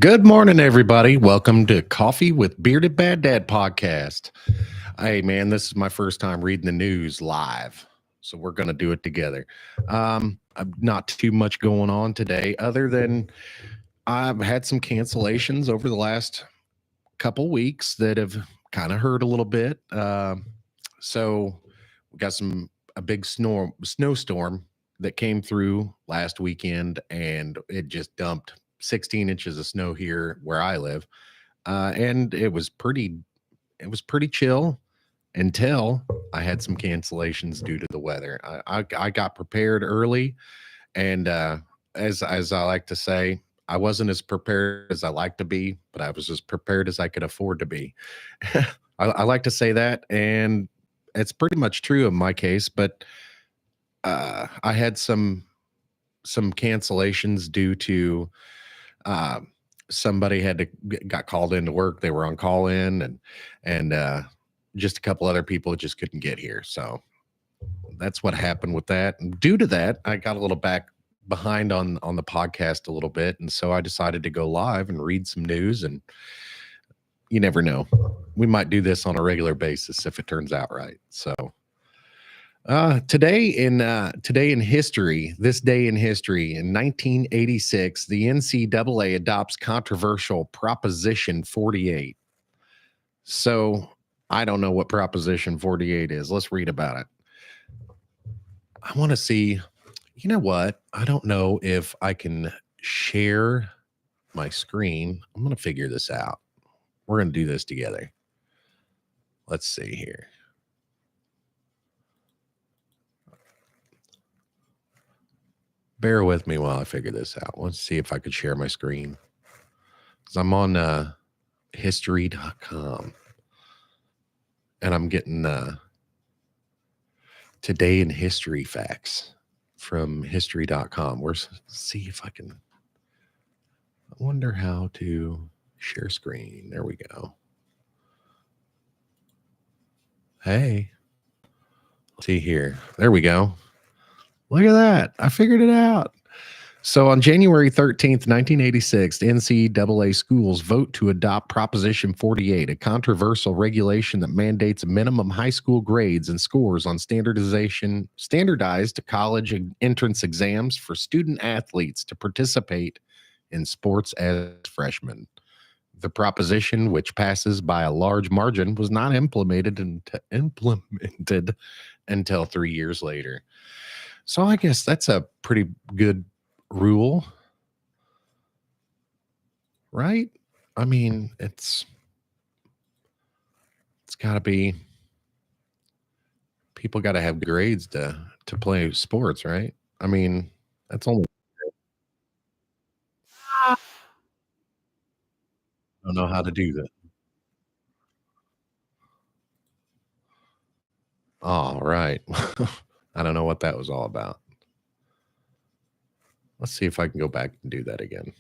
Good morning, everybody. Welcome to Coffee with Bearded Bad Dad podcast. Hey, man, this is my first time reading the news live, so we're going to do it together. Not too much going on today, other than I've had some cancellations over the last couple weeks that have kind of hurt a little bit. So we got a big snowstorm that came through last weekend, and it just dumped 16 inches of snow here where I live. And it was pretty chill until I had some cancellations due to the weather. I got prepared early, and as I like to say, I wasn't as prepared as I like to be, but I was as prepared as I could afford to be. I like to say that, and it's pretty much true in my case. But I had some cancellations due to uh, somebody got called into work. They were on call in, and just a couple other people just couldn't get here. So that's what happened with that. And due to that, I got a little back behind on the podcast a little bit, and so I decided to go live and read some news. And you never know, we might do this on a regular basis if it turns out right. So today in history, this day in history, in 1986, the NCAA adopts controversial Proposition 48. So I don't know what Proposition 48 is. Let's read about it. I want to see, you know what? I don't know if I can share my screen. I'm going to figure this out. We're going to do this together. Let's see here. Bear with me while I figure this out. Let's see if I could share my screen. Because I'm on history.com. And I'm getting today in history facts from history.com. See if I can. I wonder how to share screen. There we go. Hey. Let's see here. There we go. Look at that. I figured it out. So on January 13th, 1986, the NCAA schools vote to adopt Proposition 48, a controversial regulation that mandates minimum high school grades and scores on standardized college entrance exams for student athletes to participate in sports as freshmen. The proposition, which passes by a large margin, was not implemented until 3 years later. So I guess that's a pretty good rule, right? I mean, it's got to be, people got to have grades to play sports, right? I mean, that's only, I don't know how to do that. All right. I don't know what that was all about. Let's see if I can go back and do that again.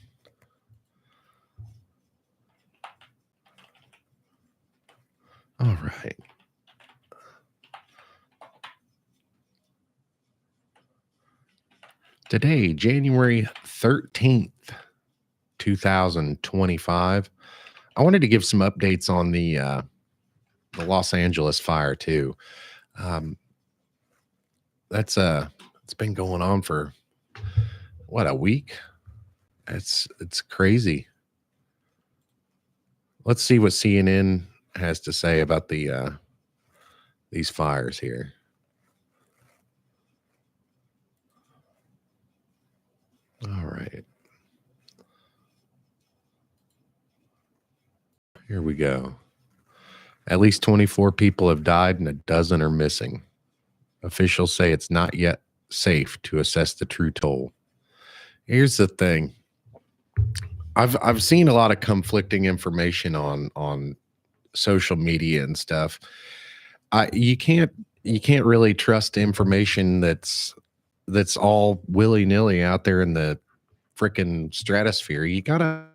All right. Today, January 13th, 2025. I wanted to give some updates on the Los Angeles fire too. That's it's been going on for what, a week? It's crazy. Let's see what CNN has to say about these fires here. All right. Here we go. At least 24 people have died and a dozen are missing. Officials say it's not yet safe to assess the true toll. Here's the thing. I've seen a lot of conflicting information on social media and stuff. You can't really trust information that's all willy-nilly out there in the freaking stratosphere. You gotta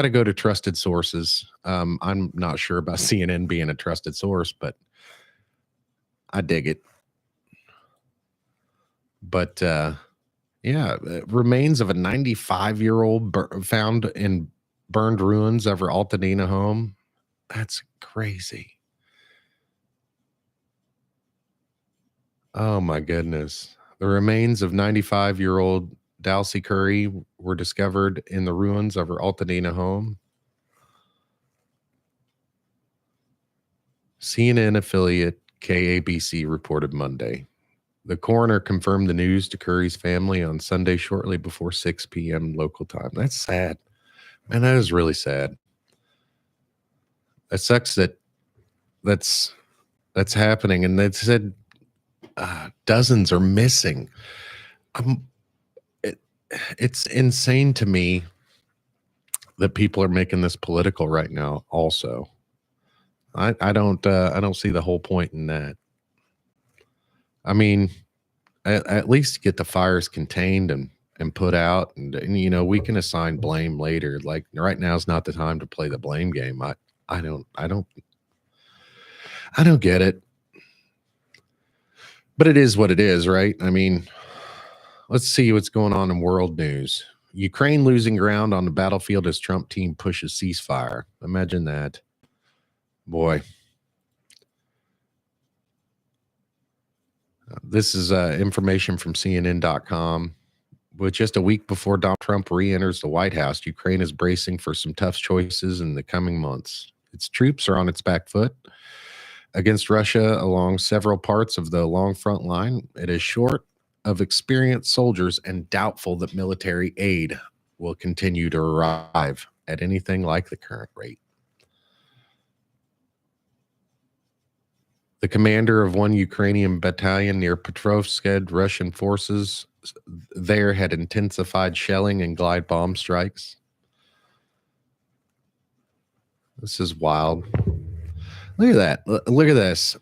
go to trusted sources. I'm not sure about CNN being a trusted source, but I dig it. But yeah, remains of a 95-year-old found in burned ruins of her Altadena home. That's crazy. Oh my goodness. The remains of 95-year-old Dalcy Curry were discovered in the ruins of her Altadena home. CNN affiliate KABC reported Monday. The coroner confirmed the news to Curry's family on Sunday shortly before 6 p.m. local time. That's sad. Man, that is really sad. It sucks that's happening. And they said dozens are missing. It's insane to me that people are making this political right now also. I don't see the whole point in that. I mean, at least get the fires contained and put out, and we can assign blame later. Like right now is not the time to play the blame game. I don't get it. But it is what it is, right? I mean, let's see what's going on in world news. Ukraine losing ground on the battlefield as Trump team pushes ceasefire. Imagine that. Boy. This is information from CNN.com. With just a week before Donald Trump re-enters the White House, Ukraine is bracing for some tough choices in the coming months. Its troops are on its back foot against Russia along several parts of the long front line. It is short of experienced soldiers and doubtful that military aid will continue to arrive at anything like the current rate. The commander of one Ukrainian battalion near Petrovsk said Russian forces there had intensified shelling and glide bomb strikes. This is wild. Look at that. Look at this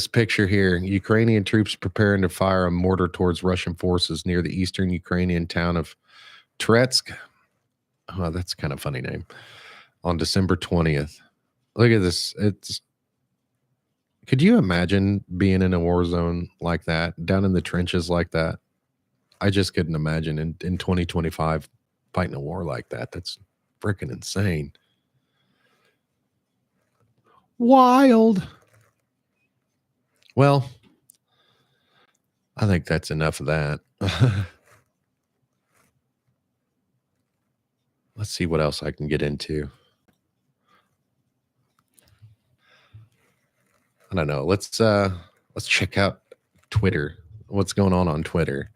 picture here. Ukrainian troops preparing to fire a mortar towards Russian forces near the eastern Ukrainian town of Toretsk. Oh, that's kind of a funny name. On December 20th. Look at this. Could you imagine being in a war zone like that, down in the trenches like that? I just couldn't imagine in 2025 fighting a war like that. That's freaking insane. Wild. Well, I think that's enough of that. Let's see what else I can get into. I don't know. Let's check out Twitter. What's going on Twitter?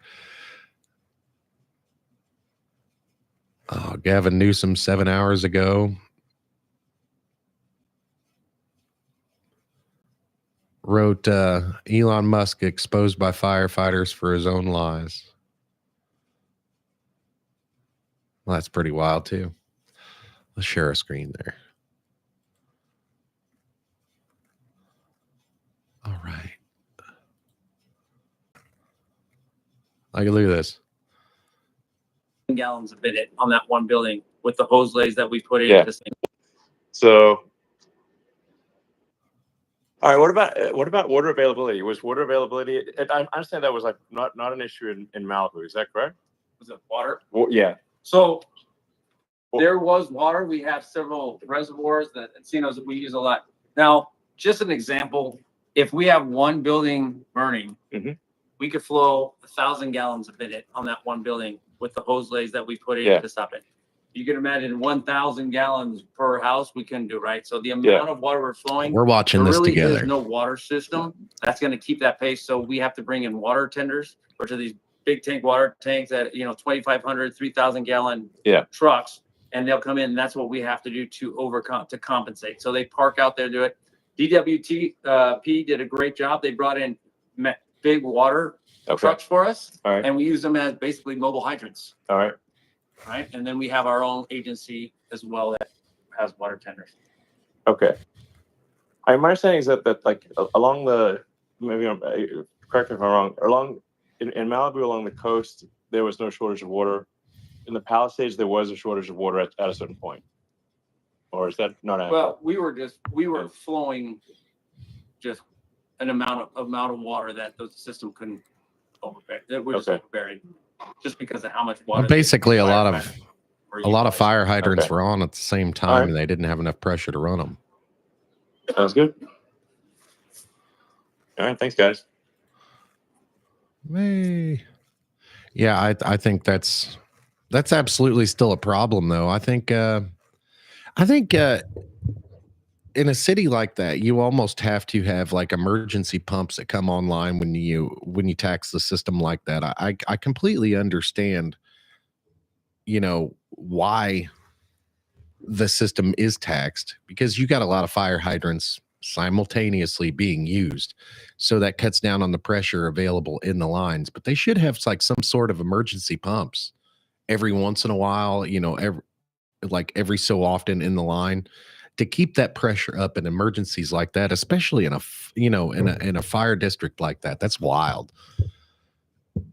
Oh, Gavin Newsom 7 hours ago wrote Elon Musk exposed by firefighters for his own lies. Well, that's pretty wild too. Let's share a screen there. All right. Look at this. Gallons of it on that one building with the hose lays that we put in. Yeah. So, all right. What about water availability? Was water availability? I understand that was like not an issue in Malibu. Is that correct? Was it water? Well, yeah. So there was water. We have several reservoirs that casinos that we use a lot. Now, just an example, if we have one building burning, we could flow 1,000 gallons of it on that one building with the hose lays that we put in to stop it. You can imagine 1,000 gallons per house we couldn't do, right? So the amount of water we're flowing, we're watching this really together. There's no water system that's going to keep that pace. So we have to bring in water tenders, which are these big tank water tanks that 2,500, 3,000 gallon trucks, and they'll come in. And that's what we have to do to compensate. So they park out there, do it. DWP did a great job. They brought in big water trucks for us, and we use them as basically mobile hydrants. All right. Right. And then we have our own agency as well that has water tenders. Okay. My understanding is that like along the, maybe correct me if I'm wrong, in Malibu along the coast, there was no shortage of water. In the Palisades, there was a shortage of water at a certain point. Or is that not accurate? Well, we were flowing just an amount of water that the system couldn't overbear. That we're just overbearing just because of how much water. Basically, a lot of A lot of fire hydrants Okay. were on at the same time, All right. and they didn't have enough pressure to run them. Sounds good. All right, thanks, guys. Hey. Yeah, I think that's absolutely still a problem, though. I think in a city like that, you almost have to have like emergency pumps that come online when you tax the system like that. I completely understand, why the system is taxed, because you got a lot of fire hydrants simultaneously being used, so that cuts down on the pressure available in the lines. But they should have like some sort of emergency pumps every once in a while, every so often in the line, to keep that pressure up in emergencies like that, especially in a fire district like that. That's wild.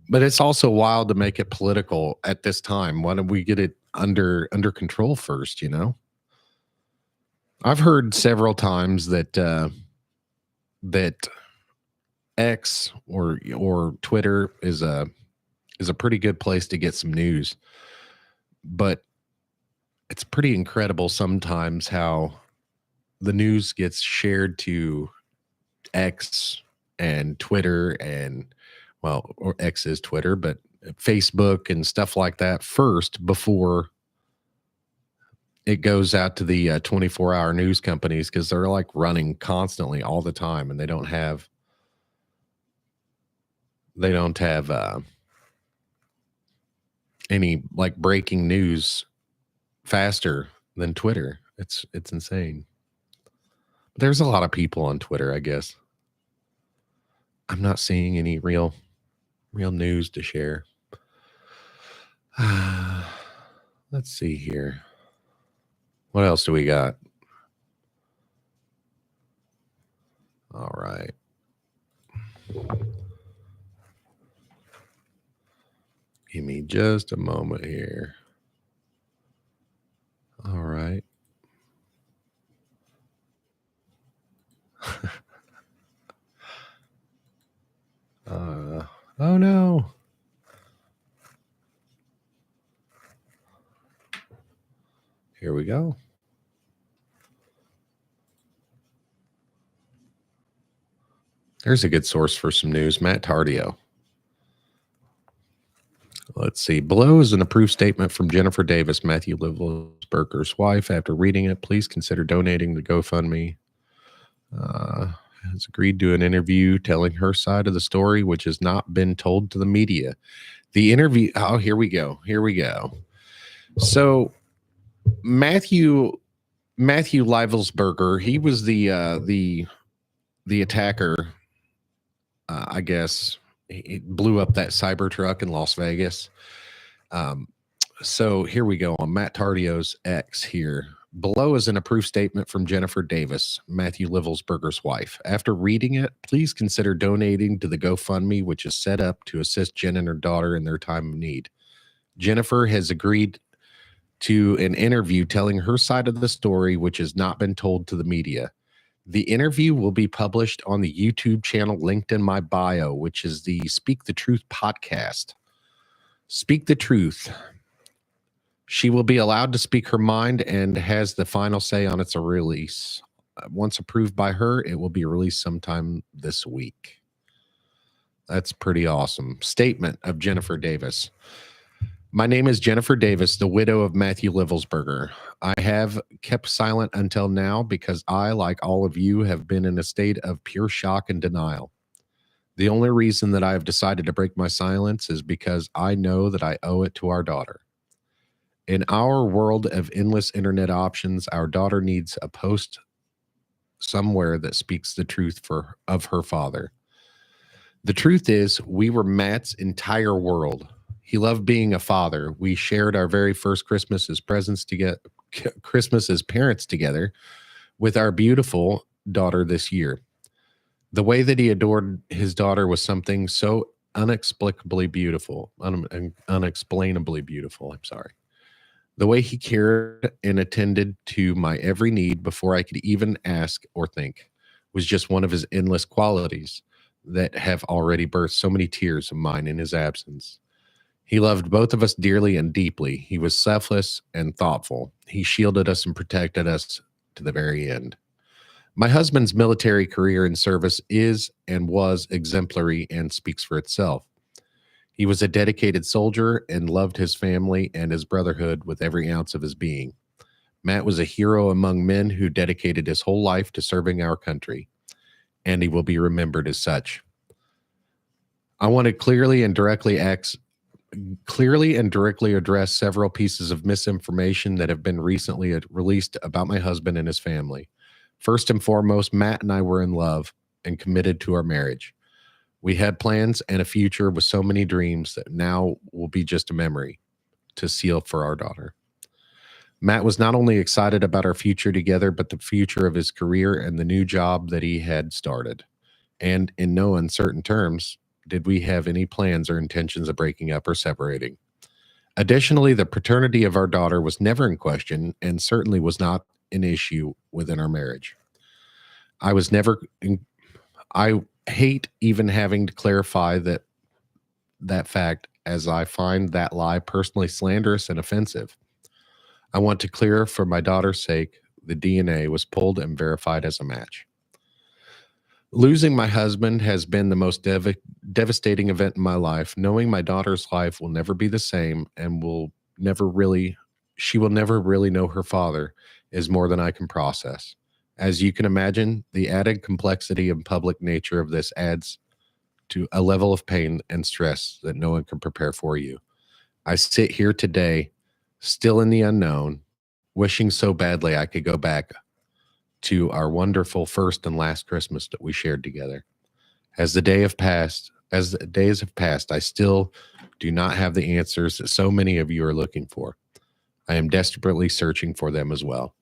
But it's also wild to make it political at this time. Why don't we get it under control first? I've heard several times that that X or Twitter is a pretty good place to get some news, but it's pretty incredible sometimes how the news gets shared to X and Twitter and, well, or X is Twitter, but Facebook and stuff like that first before it goes out to the 24-hour news companies, because they're like running constantly all the time, and they don't have any like breaking news faster than Twitter. It's insane. There's a lot of people on Twitter, I guess. I'm not seeing any real news to share. Let's see here. What else do we got? All right. Give me just a moment here. All right. Oh no. Here we go. There's a good source for some news. Matt Tardio. Let's see. Below is an approved statement from Jennifer Davis, Matthew Livelsberger's wife. After reading it, please consider donating to GoFundMe. Has agreed to an interview telling her side of the story, which has not been told to the media. The interview. Oh, here we go. So Matthew Livelsberger, he was the attacker. I guess he blew up that Cybertruck in Las Vegas. So here we go on Matt Tardio's X here. Below is an approved statement from Jennifer Davis, Matthew Livelsberger's wife. After reading it, please consider donating to the GoFundMe, which is set up to assist Jen and her daughter in their time of need. Jennifer has agreed to an interview telling her side of the story, which has not been told to the media. The interview will be published on the YouTube channel linked in my bio, which is the Speak the Truth podcast. Speak the Truth. She will be allowed to speak her mind and has the final say on its release. Once approved by her, it will be released sometime this week. That's pretty awesome. Statement of Jennifer Davis. My name is Jennifer Davis, the widow of Matthew Livelsberger. I have kept silent until now because I, like all of you, have been in a state of pure shock and denial. The only reason that I have decided to break my silence is because I know that I owe it to our daughter. In our world of endless internet options, our daughter needs a post somewhere that speaks the truth of her father. The truth is, we were Matt's entire world. He loved being a father. We shared our very first Christmas as parents together with our beautiful daughter this year. The way that he adored his daughter was something so unexplainably beautiful. Unexplainably beautiful. I'm sorry. The way he cared and attended to my every need before I could even ask or think was just one of his endless qualities that have already birthed so many tears of mine in his absence. He loved both of us dearly and deeply. He was selfless and thoughtful. He shielded us and protected us to the very end. My husband's military career and service is and was exemplary and speaks for itself. He was a dedicated soldier and loved his family and his brotherhood with every ounce of his being. Matt was a hero among men who dedicated his whole life to serving our country, and he will be remembered as such. I want to clearly and directly address several pieces of misinformation that have been recently released about my husband and his family. First and foremost, Matt and I were in love and committed to our marriage. We had plans and a future with so many dreams that now will be just a memory to seal for our daughter. Matt was not only excited about our future together, but the future of his career and the new job that he had started. And in no uncertain terms, did we have any plans or intentions of breaking up or separating. Additionally, the paternity of our daughter was never in question and certainly was not an issue within our marriage. I hate even having to clarify that fact, as I find that lie personally slanderous and offensive. I want to clear for my daughter's sake, the DNA was pulled and verified as a match. Losing my husband has been the most devastating event in my life. Knowing my daughter's life will never be the same and she will never really know her father is more than I can process. As you can imagine, the added complexity and public nature of this adds to a level of pain and stress that no one can prepare for you. I sit here today, still in the unknown, wishing so badly I could go back to our wonderful first and last Christmas that we shared together. As the days have passed, I still do not have the answers that so many of you are looking for. I am desperately searching for them as well.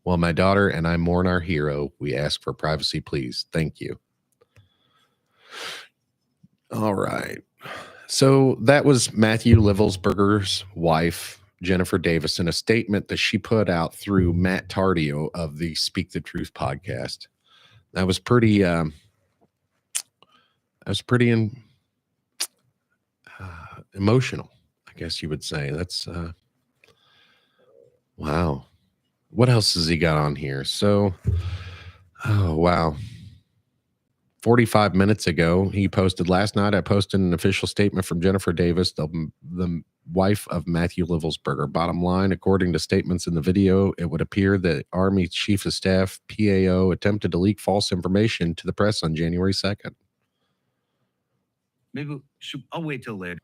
While my daughter and I mourn our hero, we ask for privacy, please. Thank you. All right. So that was Matthew Livelsberger's wife, Jennifer Davis, in a statement that she put out through Matt Tardio of the Speak the Truth podcast. That was pretty emotional, I guess you would say. That's wow. What else has he got on here? So, oh, wow. 45 minutes ago, last night, I posted an official statement from Jennifer Davis, the wife of Matthew Livelsberger. Bottom line, according to statements in the video, it would appear that Army Chief of Staff, PAO, attempted to leak false information to the press on January 2nd. Maybe I'll wait till later.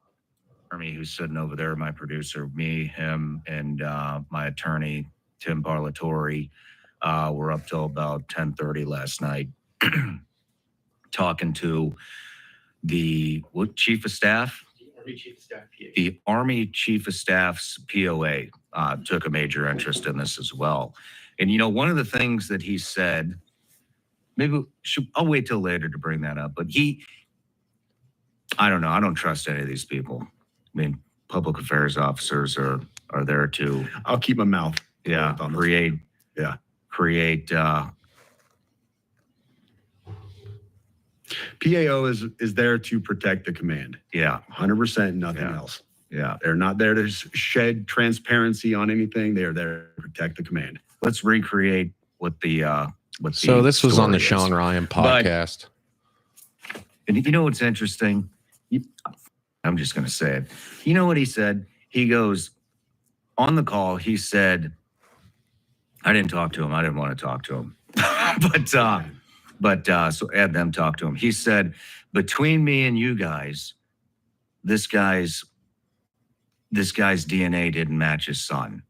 Army, who's sitting over there, my producer, me, him, and my attorney, Tim Parlatore, were up till about 10:30 last night talking to the Chief of Staff? Army Chief of Staff, PA. The Army Chief of Staff's POA took a major interest in this as well. And, one of the things that he said, I'll wait till later to bring that up, but I don't know. I don't trust any of these people. I mean, public affairs officers are there to... I'll keep my mouth. Yeah, create. PAO is there to protect the command. Yeah. 100%, nothing else. Yeah. They're not there to shed transparency on anything. They are there to protect the command. Let's recreate what the So this was on the story Sean is. Ryan podcast. And you know what's interesting? I'm just going to say it. You know what he said? He goes, on the call, he said, I didn't talk to him. I didn't want to talk to him. But so had them talk to him. He said, between me and you guys, this guy's DNA didn't match his son.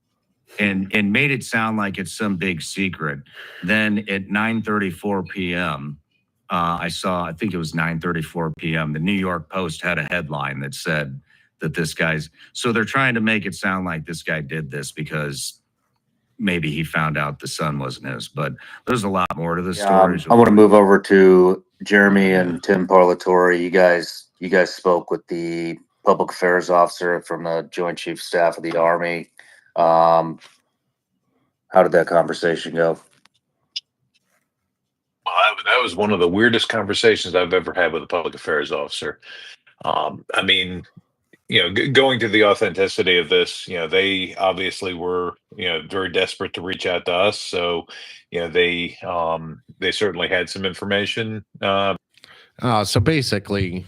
And made it sound like it's some big secret. Then at 9:34 p.m., I think it was 9:34 p.m., the New York Post had a headline that said that so they're trying to make it sound like this guy did this because maybe he found out the son wasn't his, but there's a lot more to the story. I want to move over to Jeremy and Tim Parlatore. You guys spoke with the public affairs officer from the Joint Chief of Staff of the Army. How did that conversation go? Well, that was one of the weirdest conversations I've ever had with a public affairs officer. I mean, going to the authenticity of this, they obviously were, very desperate to reach out to us. So, they certainly had some information. So basically,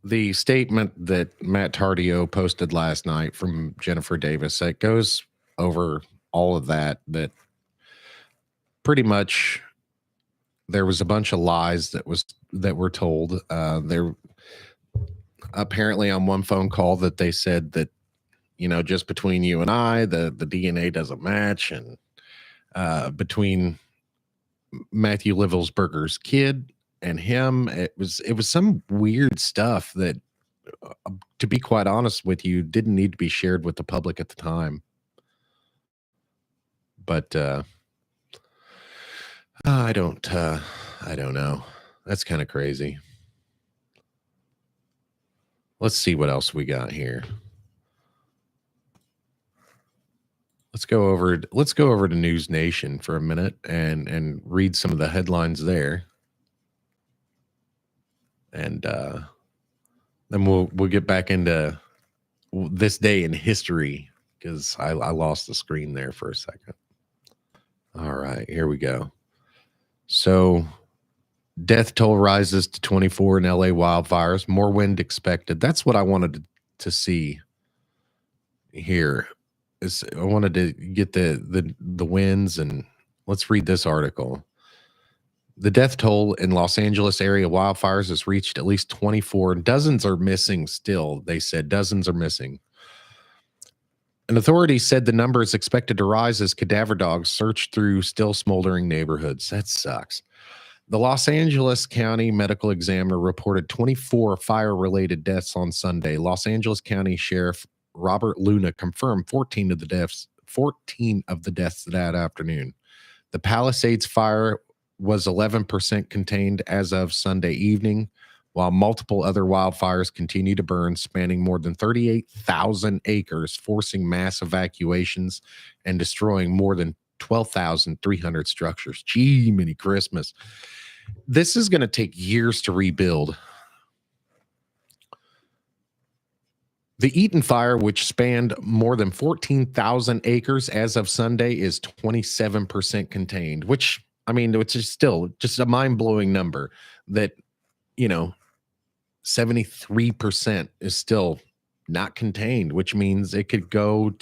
the statement that Matt Tardio posted last night from Jennifer Davis, that goes over all of that, that pretty much there was a bunch of lies that were told. There apparently on one phone call that they said that, just between you and I, the DNA doesn't match, and between Matthew Livelsberger's kid and him, it was some weird stuff that, to be quite honest with you, didn't need to be shared with the public at the time. But I don't know. That's kind of crazy. Let's see what else we got here. Let's go over to News Nation for a minute and read some of the headlines there. And then we'll get back into this day in history, because I lost the screen there for a second. All right, here we go. So, death toll rises to 24 in LA wildfires. More wind expected. That's what I wanted to see here. I wanted to get the winds, and let's read this article. The death toll in Los Angeles area wildfires has reached at least 24. Dozens are missing still, they said. Dozens are missing. An authority said the number is expected to rise as cadaver dogs search through still smoldering neighborhoods. That sucks. The Los Angeles County Medical Examiner reported 24 fire-related deaths on Sunday. Los Angeles County Sheriff Robert Luna confirmed 14 of the deaths that afternoon. The Palisades fire was 11% contained as of Sunday evening, while multiple other wildfires continue to burn, spanning more than 38,000 acres, forcing mass evacuations and destroying more than 12,300 structures. Gee, many Christmas. This is going to take years to rebuild. The Eaton fire, which spanned more than 14,000 acres as of Sunday, is 27% contained, which, I mean, it's still just a mind-blowing number that, 73% is still not contained, which means it could go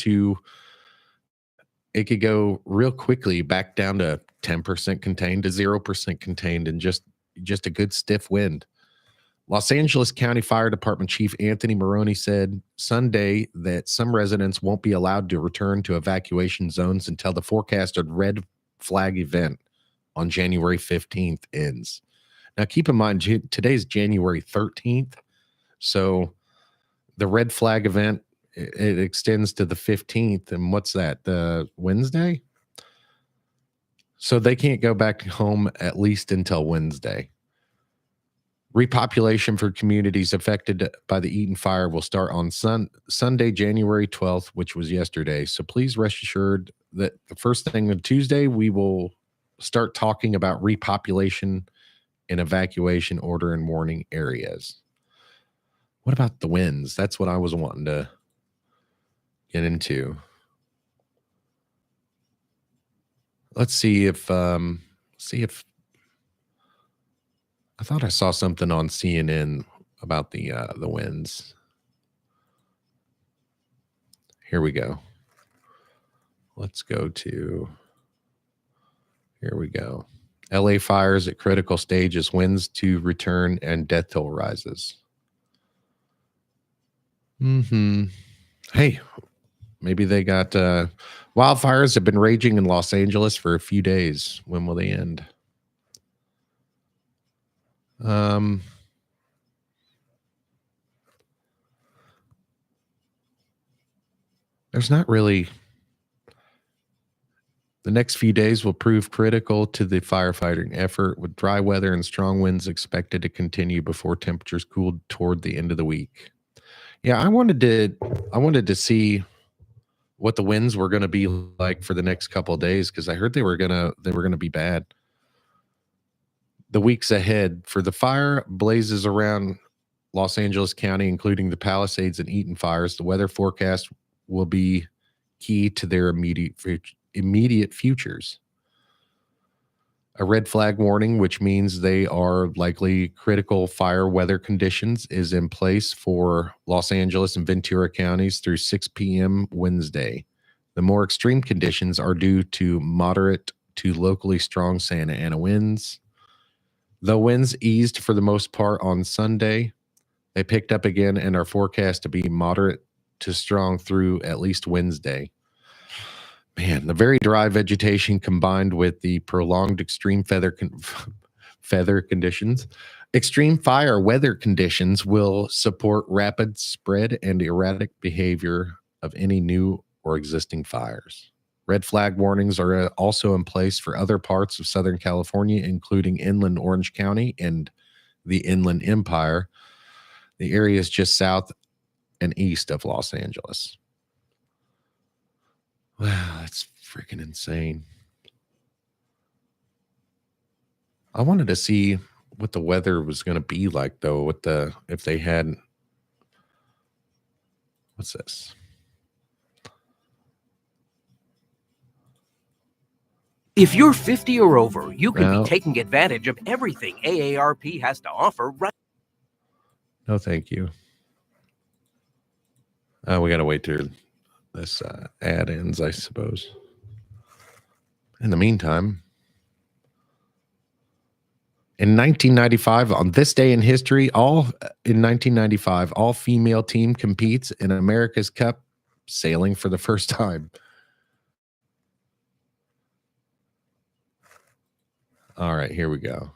real quickly back down to 10% contained to 0% contained, and just a good stiff wind. Los Angeles County Fire Department Chief Anthony Maroney said Sunday that some residents won't be allowed to return to evacuation zones until the forecasted red flag event on January 15th ends. Now, keep in mind, today's January 13th, so the red flag event, it extends to the 15th, and what's that, the Wednesday? So they can't go back home at least until Wednesday. Repopulation for communities affected by the Eaton fire will start on Sunday, January 12th, which was yesterday. So please rest assured that the first thing on Tuesday, we will start talking about repopulation and evacuation order and warning areas. What about the winds? That's what I was wanting to get into. Let's see if I thought I saw something on CNN about the winds. Here we go. Let's go to, here we go. LA fires at critical stages, winds to return, and death toll rises. Hey, maybe they got wildfires have been raging in Los Angeles for a few days. When will they end? There's not really. The next few days will prove critical to the firefighting effort, with dry weather and strong winds expected to continue before temperatures cooled toward the end of the week. Yeah, I wanted to see what the winds were going to be like for the next couple of days, because I heard they were gonna be bad. The weeks ahead for the fire blazes around Los Angeles County, including the Palisades and Eaton fires, the weather forecast will be key to their immediate futures. A red flag warning, which means they are likely critical fire weather conditions, is in place for Los Angeles and Ventura counties through 6 p.m. Wednesday. The more extreme conditions are due to moderate to locally strong Santa Ana winds. The winds eased for the most part on Sunday. They picked up again and are forecast to be moderate to strong through at least Wednesday. Man, the very dry vegetation combined with the prolonged extreme extreme fire weather conditions will support rapid spread and erratic behavior of any new or existing fires. Red flag warnings are also in place for other parts of Southern California, including inland Orange County and the Inland Empire, the areas just south and east of Los Angeles. Wow, that's freaking insane. I wanted to see what the weather was going to be like, though, if they had, what's this? If you're 50 or over, you can be taking advantage of everything AARP has to offer right. No, thank you. We got to wait till this ad ends, I suppose. In the meantime, in 1995, on this day in history, all female team competes in America's Cup sailing for the first time. All right, here we go.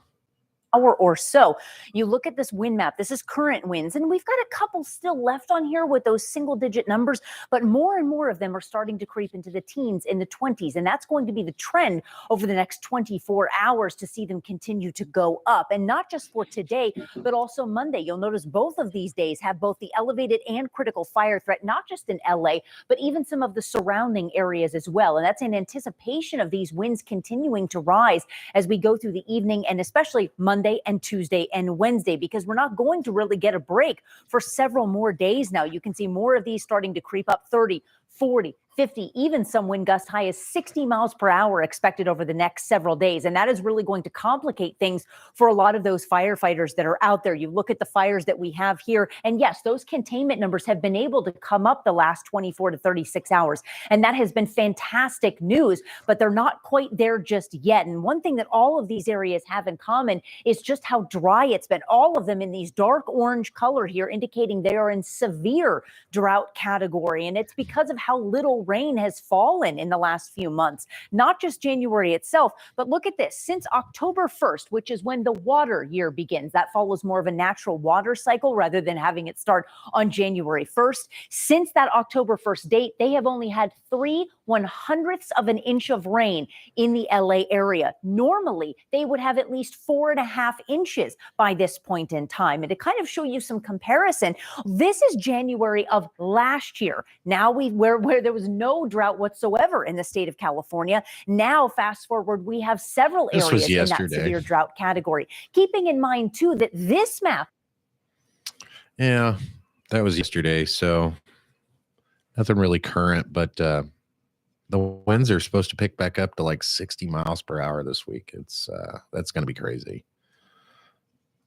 Hour or so. You look at this wind map. This is current winds, and we've got a couple still left on here with those single-digit numbers, but more and more of them are starting to creep into the teens, in the 20s, and that's going to be the trend over the next 24 hours to see them continue to go up, and not just for today, but also Monday. You'll notice both of these days have both the elevated and critical fire threat, not just in LA, but even some of the surrounding areas as well, and that's in anticipation of these winds continuing to rise as we go through the evening, and especially Monday and Tuesday and Wednesday, because we're not going to really get a break for several more days now. You can see more of these starting to creep up, 30, 40, 50, even some wind gusts high as 60 miles per hour expected over the next several days. And that is really going to complicate things for a lot of those firefighters that are out there. You look at the fires that we have here, and yes, those containment numbers have been able to come up the last 24 to 36 hours. And that has been fantastic news, but they're not quite there just yet. And one thing that all of these areas have in common is just how dry it's been. All of them in these dark orange color here, indicating they are in severe drought category. And it's because of how little rain has fallen in the last few months, not just January itself, but look at this. Since October 1st, which is when the water year begins, that follows more of a natural water cycle rather than having it start on January 1st. Since that October 1st date, they have only had 3/100ths of an inch of rain in the LA area. Normally, they would have at least 4.5 inches by this point in time. And to kind of show you some comparison, this is January of last year. Now where there was no drought whatsoever in the state of California. Now, fast forward, we have several areas in that severe drought category. Keeping in mind, too, that this map. Yeah, that was yesterday. So nothing really current, but the winds are supposed to pick back up to like 60 miles per hour this week. It's that's going to be crazy.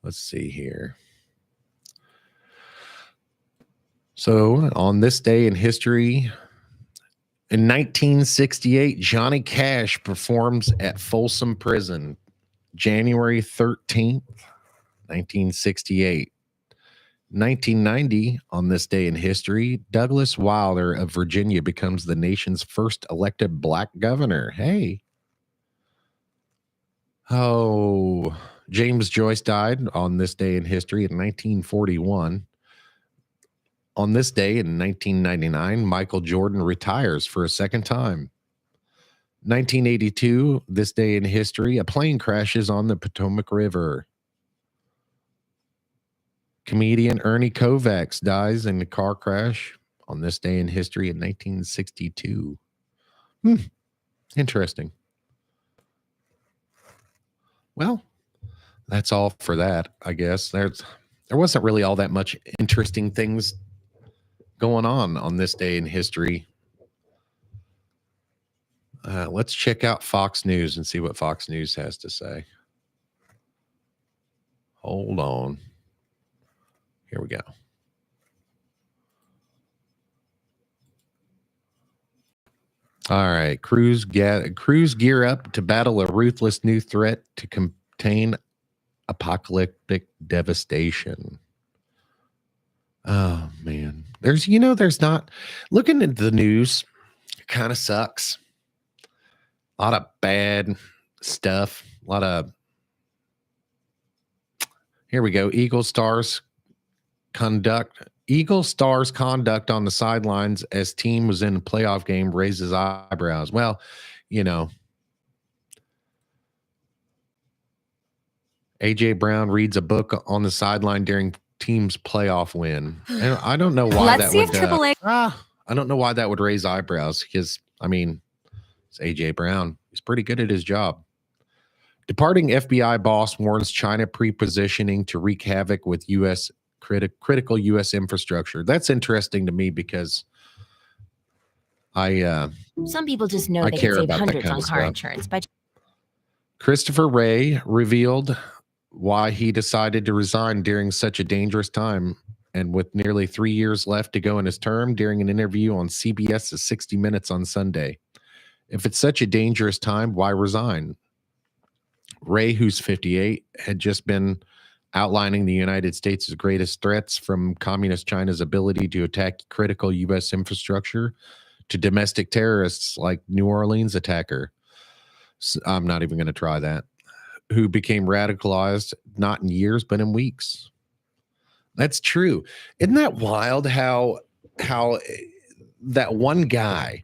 Let's see here. So on this day in history, in 1968, Johnny Cash performs at Folsom Prison. January 13th, 1968. 1990, on this day in history, Douglas Wilder of Virginia becomes the nation's first elected black governor. Hey. Oh, James Joyce died on this day in history in 1941. On this day in 1999, Michael Jordan retires for a second time. 1982, this day in history, a plane crashes on the Potomac River. Comedian Ernie Kovacs dies in a car crash on this day in history in 1962. Interesting. Well, that's all for that, I guess. there wasn't really all that much interesting things going on this day in history. Let's check out Fox News and see what Fox News has to say. Hold on. Here we go. All right. Crews gear up to battle a ruthless new threat to contain apocalyptic devastation. Oh, man. There's not, looking at the news, it kind of sucks. A lot of bad stuff. A lot of, here we go. Eagle Stars conduct on the sidelines as team was in a playoff game raises eyebrows. Well, AJ Brown reads a book on the sideline during team's playoff win. And I don't know why that would. I don't know why that would raise eyebrows because it's AJ Brown. He's pretty good at his job. Departing FBI boss warns China pre-positioning to wreak havoc with U.S. critical U.S. infrastructure. That's interesting to me because some people just know they can save hundreds on car insurance. But Christopher Wray revealed why he decided to resign during such a dangerous time and with nearly 3 years left to go in his term during an interview on CBS's 60 Minutes on Sunday. If it's such a dangerous time, why resign? Wray, who's 58, had just been outlining the United States' greatest threats, from communist China's ability to attack critical U.S. infrastructure to domestic terrorists like New Orleans attacker. I'm not even going to try that. Who became radicalized not in years, but in weeks. That's true. Isn't that wild how that one guy,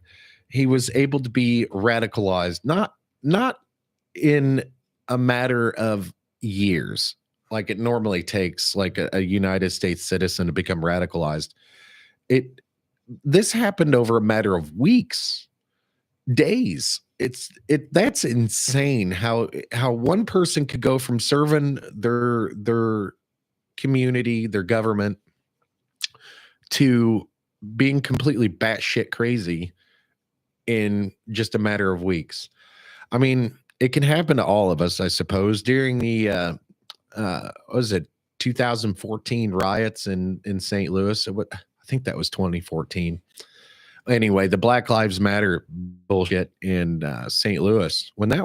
he was able to be radicalized, not in a matter of years, like it normally takes like a United States citizen to become radicalized. This happened over a matter of weeks, days. That's insane how one person could go from serving their community, their government, to being completely batshit crazy in just a matter of weeks. I mean, it can happen to all of us, I suppose. During the what was it, 2014 riots in St. Louis? I think that was 2014. Anyway, the Black Lives Matter bullshit in St. Louis, when that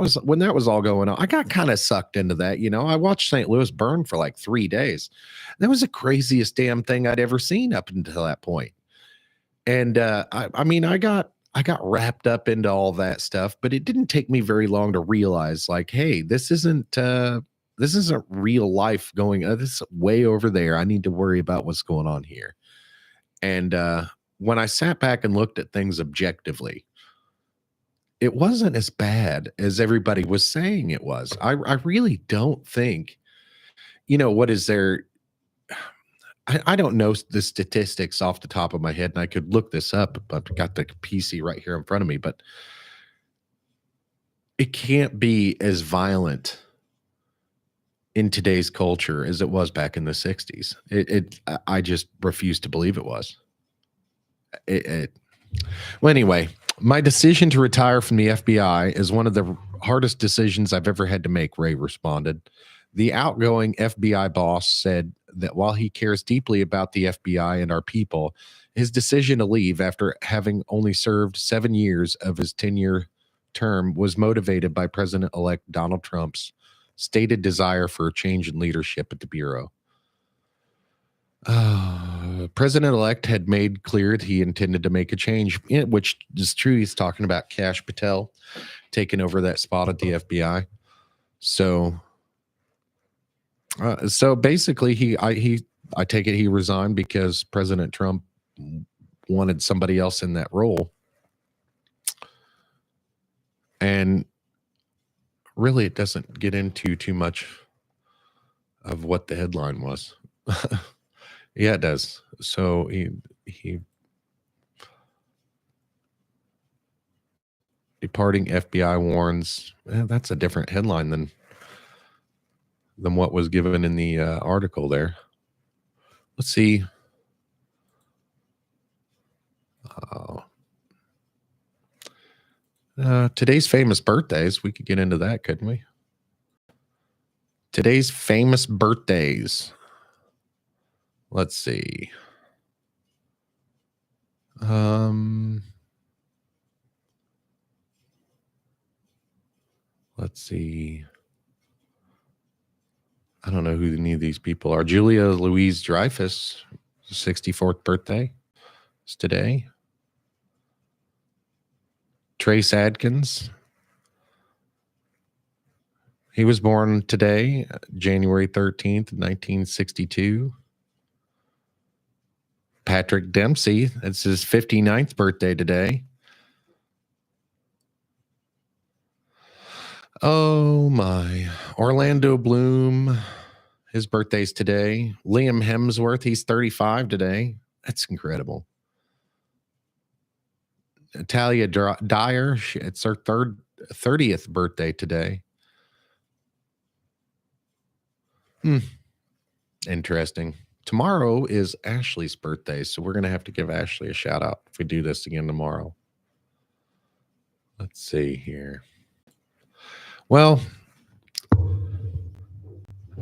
was all going on, I got kind of sucked into that. I watched St. Louis burn for like 3 days. That was the craziest damn thing I'd ever seen up until that point. And I got wrapped up into all that stuff, but it didn't take me very long to realize, like, hey, this isn't real life going. This is way over there. I need to worry about what's going on here. And when I sat back and looked at things objectively, it wasn't as bad as everybody was saying it was. I really don't think, what is there? I don't know the statistics off the top of my head, and I could look this up, but I've got the PC right here in front of me, but it can't be as violent in today's culture as it was back in the 60s. I just refuse to believe it was. Well, anyway, my decision to retire from the FBI is one of the hardest decisions I've ever had to make, Ray responded. The outgoing FBI boss said that while he cares deeply about the FBI and our people, his decision to leave after having only served 7 years of his 10-year term was motivated by President-elect Donald Trump's stated desire for a change in leadership at the Bureau. President-elect had made clear that he intended to make a change, which is true. He's talking about Kash Patel taking over that spot at the FBI. So basically, I take it he resigned because President Trump wanted somebody else in that role. And really, it doesn't get into too much of what the headline was. Yeah, it does. So he departing FBI warns. That's a different headline than what was given in the article there. Let's see. Today's famous birthdays. We could get into that, couldn't we? Today's famous birthdays. Let's see. Let's see. I don't know who any of these people are. Julia Louise Dreyfus, 64th birthday is today. Trace Adkins. He was born today, January 13th, 1962. Patrick Dempsey, it's his 59th birthday today. Oh my. Orlando Bloom, his birthday's today. Liam Hemsworth, he's 35 today. That's incredible. Natalia Dyer, it's her 30th birthday today. Interesting. Tomorrow is Ashley's birthday, so we're going to have to give Ashley a shout out if we do this again tomorrow. Let's see here. Well,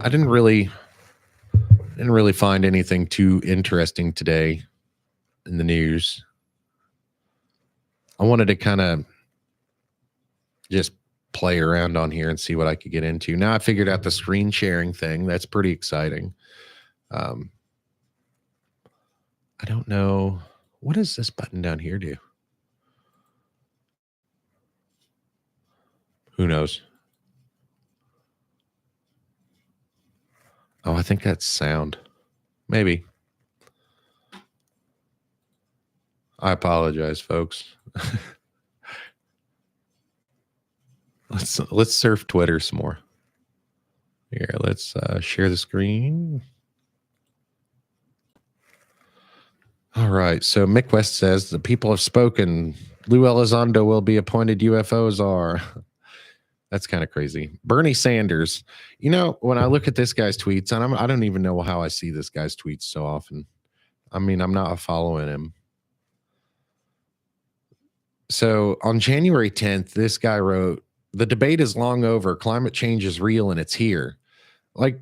I didn't really find anything too interesting today in the news. I wanted to kind of just play around on here and see what I could get into. Now I figured out the screen sharing thing. That's pretty exciting. I don't know. What does this button down here do? Who knows? Oh, I think that's sound. Maybe. I apologize, folks. Let's surf Twitter some more. Here, let's share the screen. All right. So Mick West says the people have spoken. Lou Elizondo will be appointed UFO czar. That's kind of crazy. Bernie Sanders. You know, when I look at this guy's tweets, and I don't even know how I see this guy's tweets so often. I mean, I'm not following him. So on January 10th, this guy wrote, "The debate is long over. Climate change is real and it's here." Like,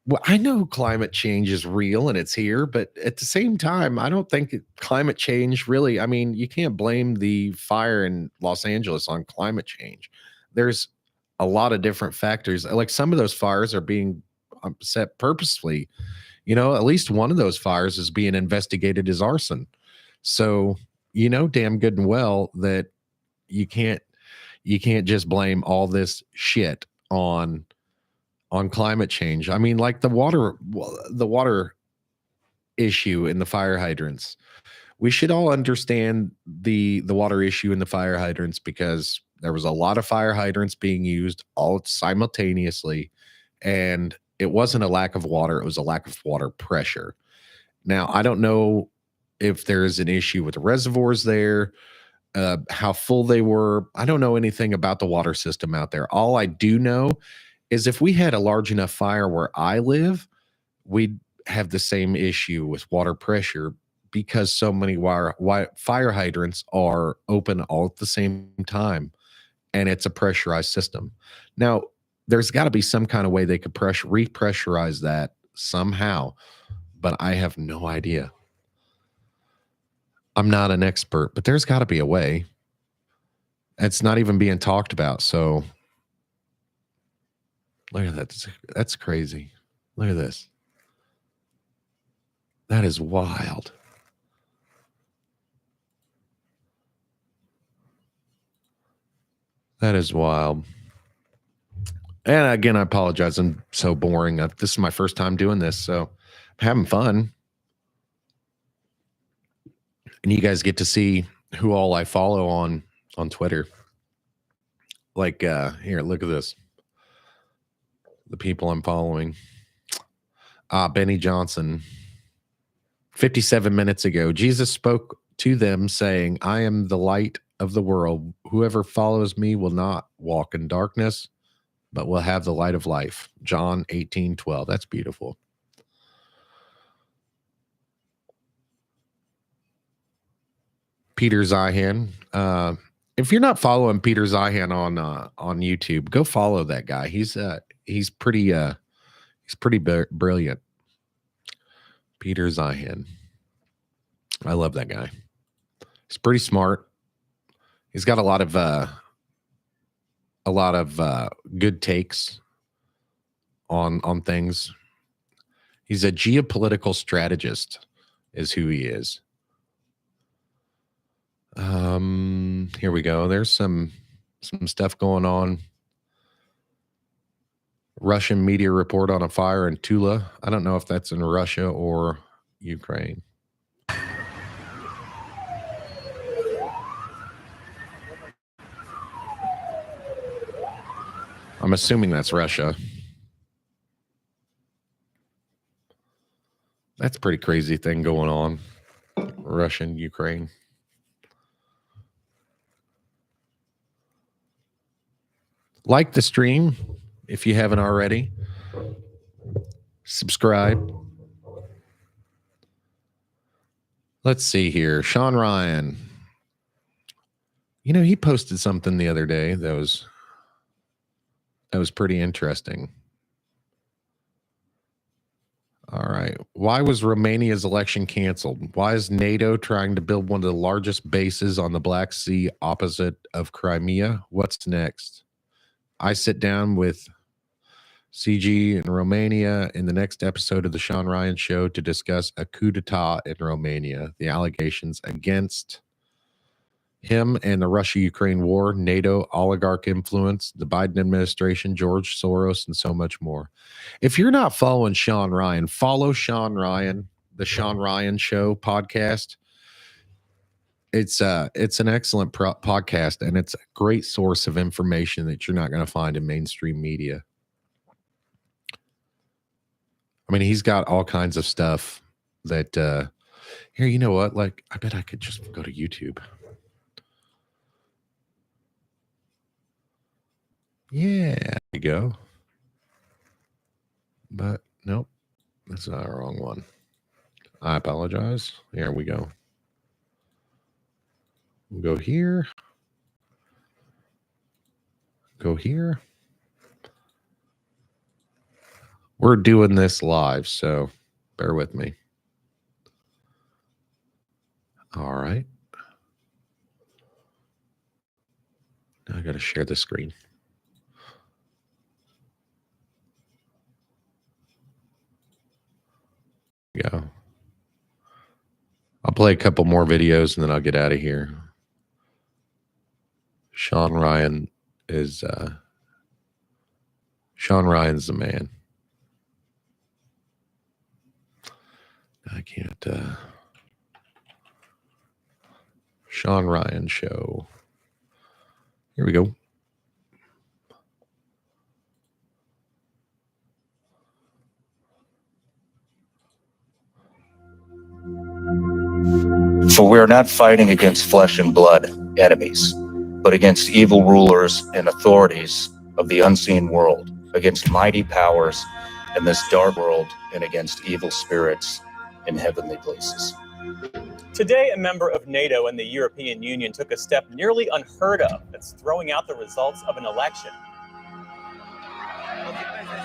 well, I know climate change is real and it's here, but at the same time, I don't think climate change really, I mean, you can't blame the fire in Los Angeles on climate change. There's a lot of different factors. Like some of those fires are being set purposefully. You know, at least one of those fires is being investigated as arson. So, you know, damn good and well that you can't just blame all this shit on climate change. I mean, like the water issue in the fire hydrants. We should all understand the water issue in the fire hydrants because there was a lot of fire hydrants being used all simultaneously, and it wasn't a lack of water, it was a lack of water pressure. Now, I don't know if there's an issue with the reservoirs there, how full they were. I don't know anything about the water system out there. All I do know is if we had a large enough fire where I live, we'd have the same issue with water pressure because so many fire hydrants are open all at the same time, and it's a pressurized system. Now, there's got to be some kind of way they could repressurize that somehow, but I have no idea. I'm not an expert, but there's got to be a way. It's not even being talked about, so look at that. That's crazy. Look at this. That is wild. That is wild. And again, I apologize. I'm so boring. This is my first time doing this, so I'm having fun. And you guys get to see who all I follow on Twitter. Like, here, look at this. The people I'm following. Benny Johnson. 57 minutes ago, Jesus spoke to them saying, "I am the light of the world. Whoever follows me will not walk in darkness, but will have the light of life." John 18:12. That's beautiful. Peter Zeihan. If you're not following Peter Zeihan on YouTube, go follow that guy. He's pretty brilliant. Peter Zeihan. I love that guy. He's pretty smart. He's got a lot of good takes on things. He's a geopolitical strategist, is who he is. Here we go. There's some stuff going on. Russian media report on a fire in Tula. I don't know if that's in Russia or Ukraine. I'm assuming that's Russia. That's a pretty crazy thing going on. Russia and Ukraine. Like the stream if you haven't already. Subscribe. Let's see here. Sean Ryan. You know, he posted something the other day that was pretty interesting. All right. Why was Romania's election canceled? Why is NATO trying to build one of the largest bases on the Black Sea opposite of Crimea? What's next? I sit down with CG in Romania in the next episode of the Sean Ryan Show to discuss a coup d'etat in Romania, the allegations against him and the Russia-Ukraine war, NATO, oligarch influence, the Biden administration, George Soros, and so much more. If you're not following Sean Ryan, follow Sean Ryan, the Sean Ryan Show podcast. It's an excellent podcast, and it's a great source of information that you're not going to find in mainstream media. I mean, he's got all kinds of stuff that here, you know what? Like, I bet I could just go to YouTube. Yeah, there you go. But nope, that's not the wrong one. I apologize. There we go. We'll go here. Go here. We're doing this live, so bear with me. All right. Now I got to share the screen. Go. I'll play a couple more videos and then I'll get out of here. Sean Ryan is Sean Ryan's the man. I can't Sean Ryan Show. Here we go. For we are not fighting against flesh and blood enemies, but against evil rulers and authorities of the unseen world, against mighty powers in this dark world, and against evil spirits in heavenly places. Today, a member of NATO and the European Union took a step nearly unheard of that's throwing out the results of an election.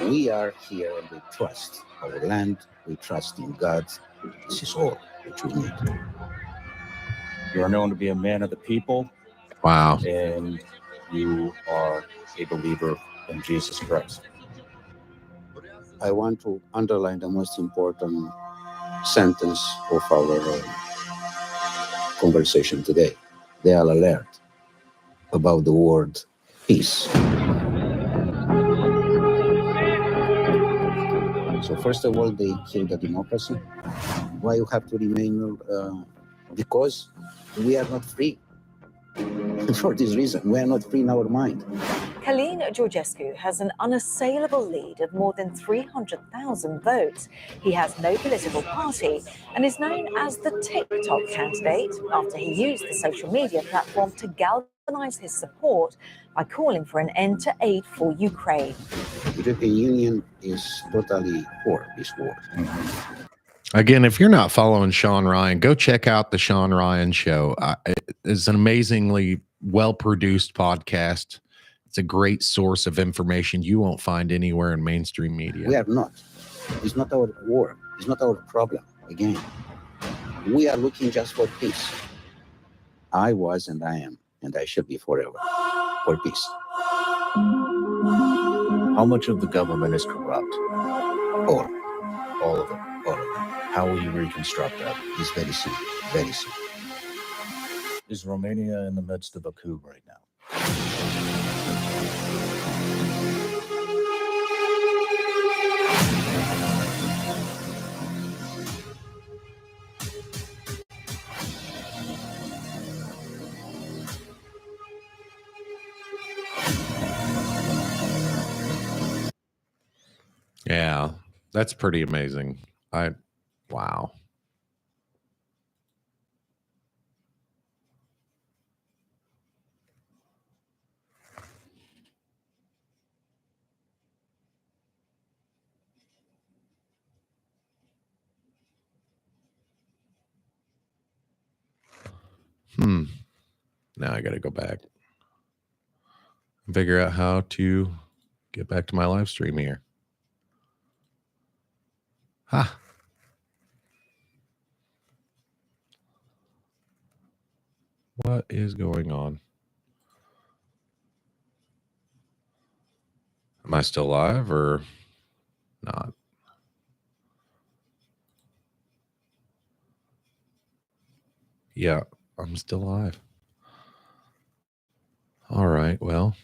We are here and we trust our land, we trust in God. This is all which we need. You are known to be a man of the people. Wow. And you are a believer in Jesus Christ. I want to underline the most important sentence of our conversation today. They are alert about the word peace. So first of all, they kill the democracy. Why you have to remain? Because we are not free. For this reason, we are not free in our mind. Călin Georgescu has an unassailable lead of more than 300,000 votes. He has no political party and is known as the TikTok candidate after he used the social media platform to galvanize his support by calling for an end to aid for Ukraine. The European Union is totally for this war. Again, if you're not following Sean Ryan, go check out the Sean Ryan Show. It's an amazingly well-produced podcast. It's a great source of information you won't find anywhere in mainstream media. We are not. It's not our war. It's not our problem. Again, we are looking just for peace. I was and I am, and I should be forever, for peace. How much of the government is corrupt? All of it. All of it. How will you reconstruct that? It's very simple. Very simple. Is Romania in the midst of a coup right now? Yeah, that's pretty amazing. Wow. Now I got to go back and figure out how to get back to my live stream here. Ha. What is going on? Am I still live or not? Yeah, I'm still live. All right, well.